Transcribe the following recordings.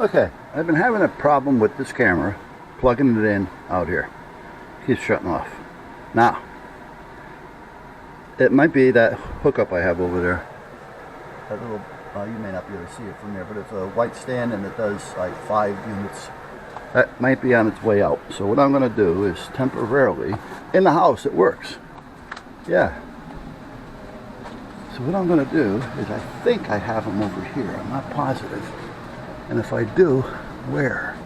Okay, I've been having a problem with this camera, plugging it in out here. Keeps shutting off. Now, it might be that hookup I have over there. That little, you may not be able to see it from there, but it's a white stand and it does like 5 units. That might be on its way out. So what I'm going to do is temporarily, in the house it works. Yeah. So what I'm going to do is I think I have them over here. I'm not positive. And if I do, where?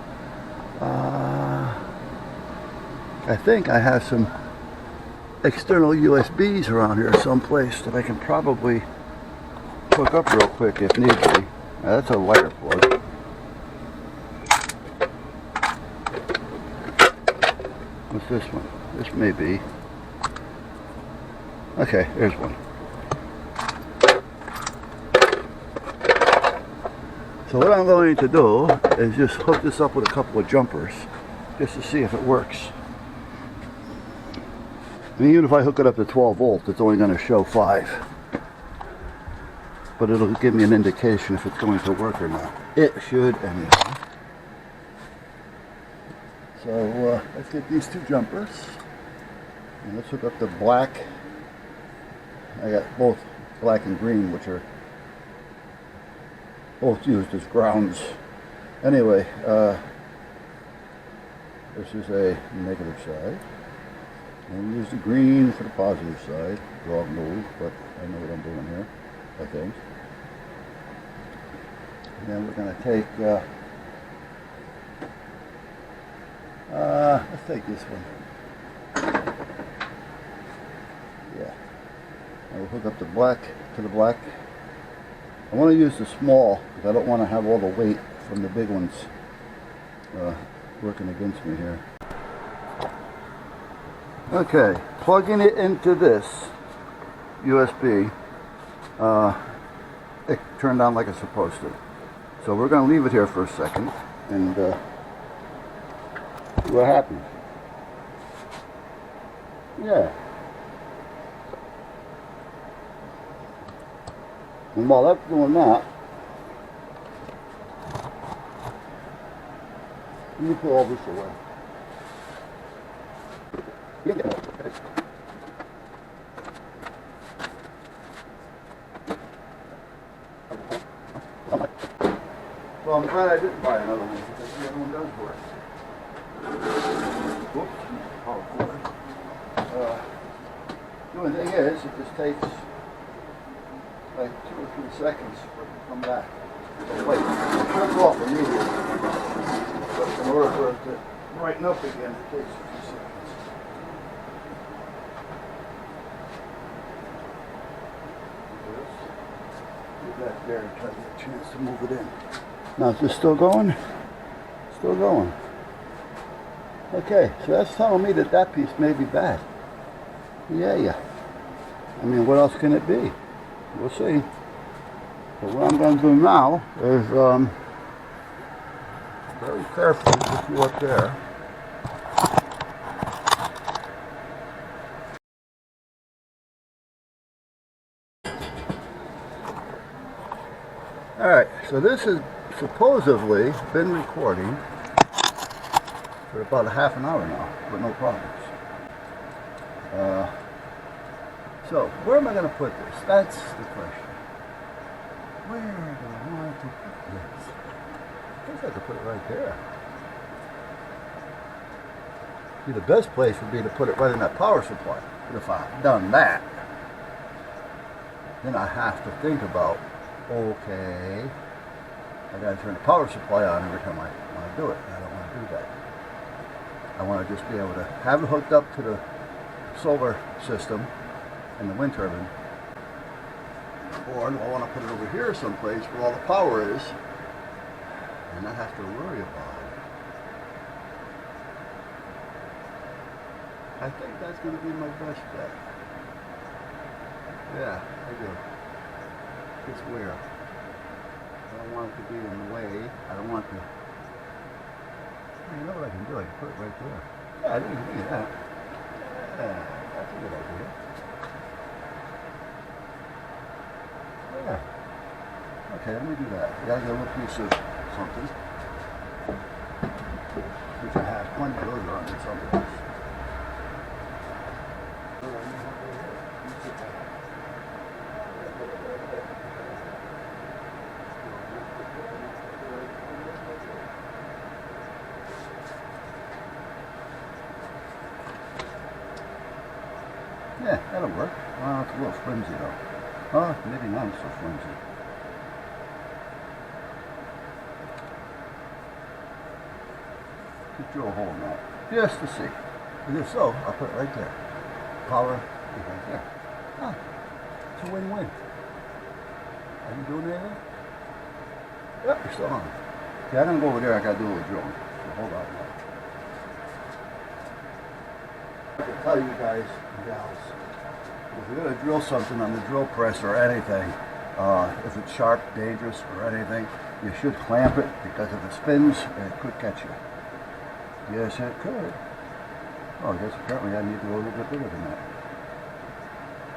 I think I have some external USBs around here someplace that I can probably hook up real quick if need be. Now, that's a wire plug. What's this one? This may be. Okay, there's one. So what I'm going to do is just hook this up with a couple of jumpers just to see if it works. I mean, even if I hook it up to 12 volts, it's only going to show 5. But it'll give me an indication if it's going to work or not. It should anyhow. So let's get these 2 jumpers. And let's hook up the black. I got both black and green, which are both used as grounds. Anyway, this is a negative side. And we use the green for the positive side. Wrong move, but I know what I'm doing here, I think. And then we're going to take, let's take this one. Yeah. And we'll hook up the black to the black. I want to use the small because I don't want to have all the weight from the big ones working against me here. Okay, plugging it into this USB, it turned on like it's supposed to. So we're going to leave it here for a second and see what happens. Yeah. And while that's doing that, let me put all this away. Well, I'm glad I didn't buy another one because the other one does work. Whoops. Oh, the only thing is, it just takes like 2 or 3 seconds for it to come back. Wait, it shuts off immediately. But in order for it to brighten up again, it takes a few seconds. Back there and try to get a chance to move it in. Now is this still going? Still going. Okay, so that's telling me that that piece may be bad. Yeah. I mean, what else can it be? We'll see. But what I'm going to do now is very carefully put you up there. Alright, so this has supposedly been recording for about a half an hour now, with no problems. So, where am I going to put this? That's the question. Where do I want to put this? I guess I could put it right there. See, the best place would be to put it right in that power supply. But if I've done that, then I have to think about, okay, I gotta turn the power supply on every time I want to do it. I don't want to do that. I want to just be able to have it hooked up to the solar system and the wind turbine. Or do I want to put it over here someplace where all the power is and not have to worry about it? I think that's going to be my best bet. Yeah, I do. It's where? I don't want it to be in the way. I don't want to. You know what I can do? I can put it right there. Yeah, I didn't even think of that. Yeah, that's a good idea. Yeah. Okay, let me do that. I gotta get a little piece of something. One of those are under something. Yeah, that'll work. It's a little flimsy though. Oh, maybe not so flimsy. Just drill a hole in that, just to see. And if so, I'll put it right there. Power is right there. Ah, it's a win-win. Are you doing anything? Yep, you're still on. Okay, I'm gonna go over there. I gotta do a little drilling. So hold on. I can tell you guys and gals, if you're gonna drill something on the drill press or anything, if it's sharp, dangerous, or anything, you should clamp it, because if it spins, it could catch you. Yes, it could. Oh, I guess apparently I need to go a little bit bigger than that.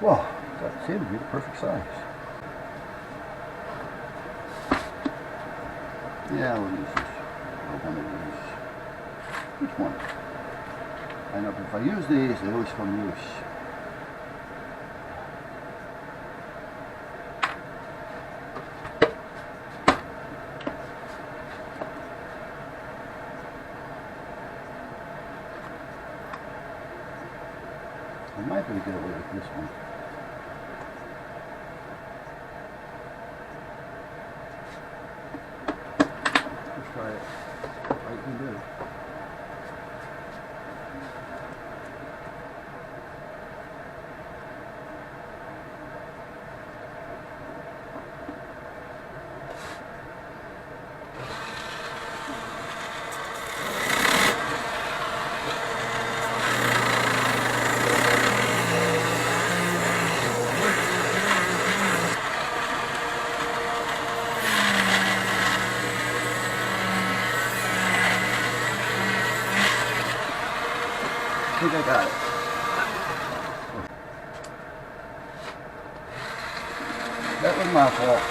Well, that seemed to be the perfect size. Yeah, we'll use this. Or one of these. Which one? I know, but if I use these, they always come loose. I might be able to get away with this one. Let's try it. All you can do. I think I got it. That was my fault.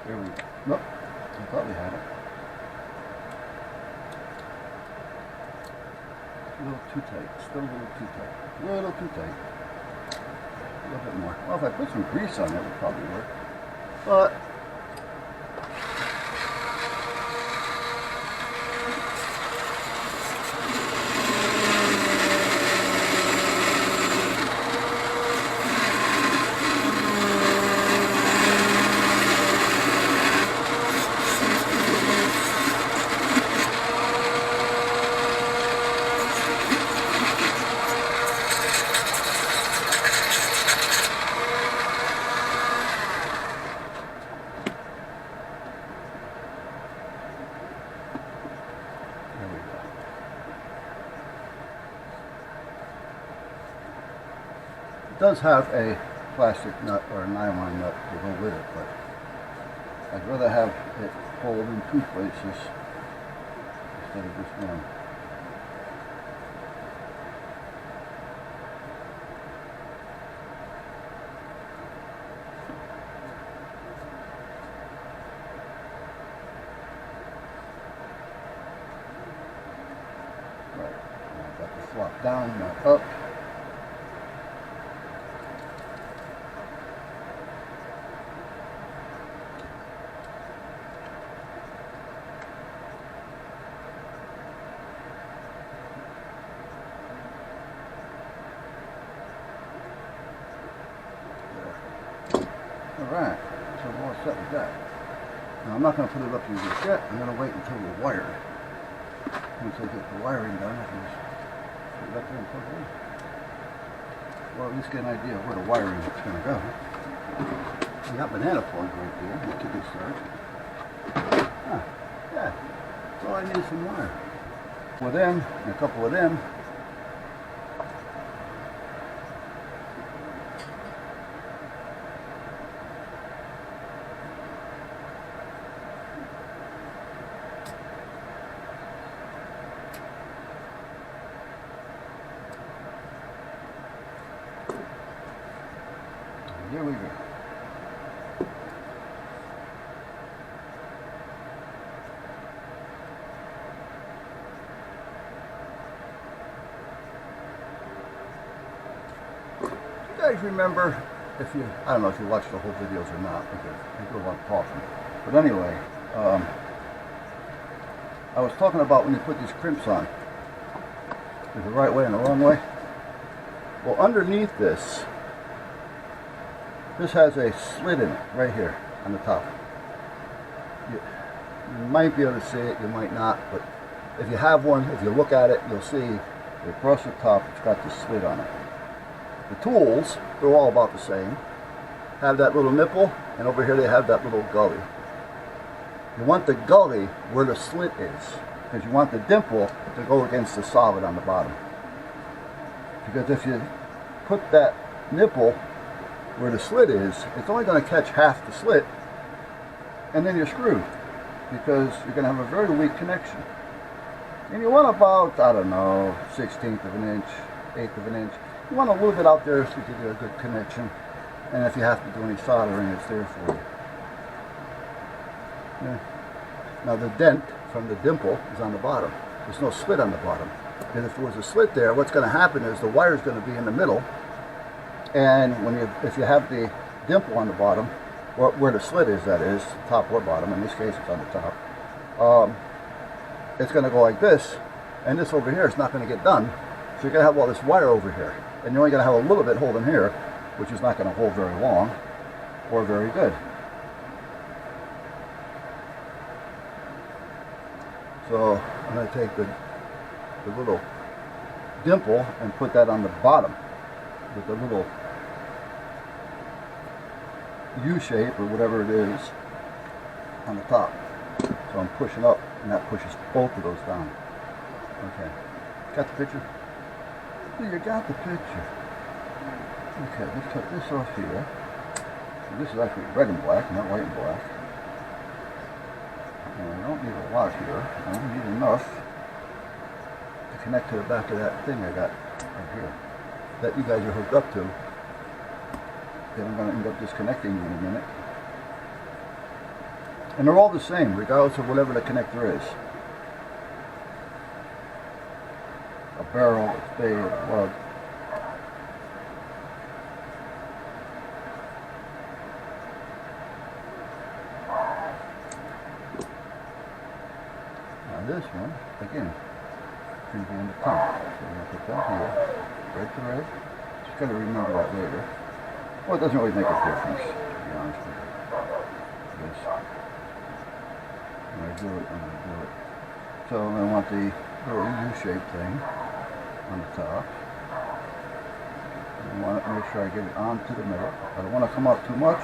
There we go. Nope. I thought we had it. A little too tight. Still a little too tight. A little too tight. A little bit more. Well, if I put some grease on it, it would probably work. But there we go. It does have a plastic nut or a nylon nut to go with it, but I'd rather have it hold in two places instead of just one. Right, now I've got to flop down, not up. Alright, so we're all set with that. Now I'm not going to put it up here just yet. I'm going to wait until we're wired. Once I get the wiring done, I can just put it up there and plug it in. Well, at least get an idea of where the wiring is going to go. We got banana plugs right there. That could be started. Ah, yeah. So I need some wire. With them, and a couple of them. Here we go. You guys remember, if you, I don't know if you watched the whole videos or not, because I do a lot of talking. But anyway, I was talking about when you put these crimps on. There's the right way and the wrong way. Well, underneath this has a slit in it, right here on the top. You might be able to see it, you might not, but if you have one, if you look at it, you'll see across the top it's got this slit on it. The tools, they're all about the same. Have that little nipple, and over here they have that little gully. You want the gully where the slit is, because you want the dimple to go against the solid on the bottom. Because if you put that nipple where the slit is, it's only going to catch half the slit, and then you're screwed, because you're going to have a very weak connection. And you want about, I don't know, 1/16 of an inch, 1/8 of an inch. You want a little bit out there so you get a good connection, and if you have to do any soldering, it's there for you. Yeah. Now the dent from the dimple is on the bottom. There's no slit on the bottom. Because if there was a slit there, what's going to happen is the wire is going to be in the middle, and if you have the dimple on the bottom, where the slit is, that is, top or bottom, in this case it's on the top, it's going to go like this, and this over here is not going to get done, so you're going to have all this wire over here, and you're only going to have a little bit holding here, which is not going to hold very long, or very good. So I'm going to take the little dimple and put that on the bottom with the little U shape or whatever it is on the top. So I'm pushing up, and that pushes both of those down. Okay, got the picture? Yeah, you got the picture. Okay, let's cut this off here. So this is actually red and black, not white and black. And I don't need a lot here. I only need enough to connect to the back of that thing I got right here that you guys are hooked up to. Then I'm going to end up disconnecting you in a minute. And they're all the same, regardless of whatever the connector is. A barrel, a spade, a plug. This one, again, can be in the top. So we're going to put that here, red to red. Just got to remember that later. Well, it doesn't really make a difference, to be honest with you. This. When I do it, I'm going to do it. So I want the little U-shaped thing on the top. I want to make sure I get it onto the middle. I don't want to come up too much,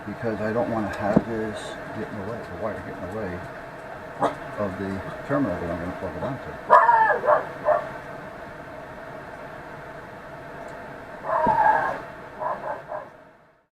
because I don't want to have this get in the way, the wire get in the way of the terminal that I'm going to plug it onto.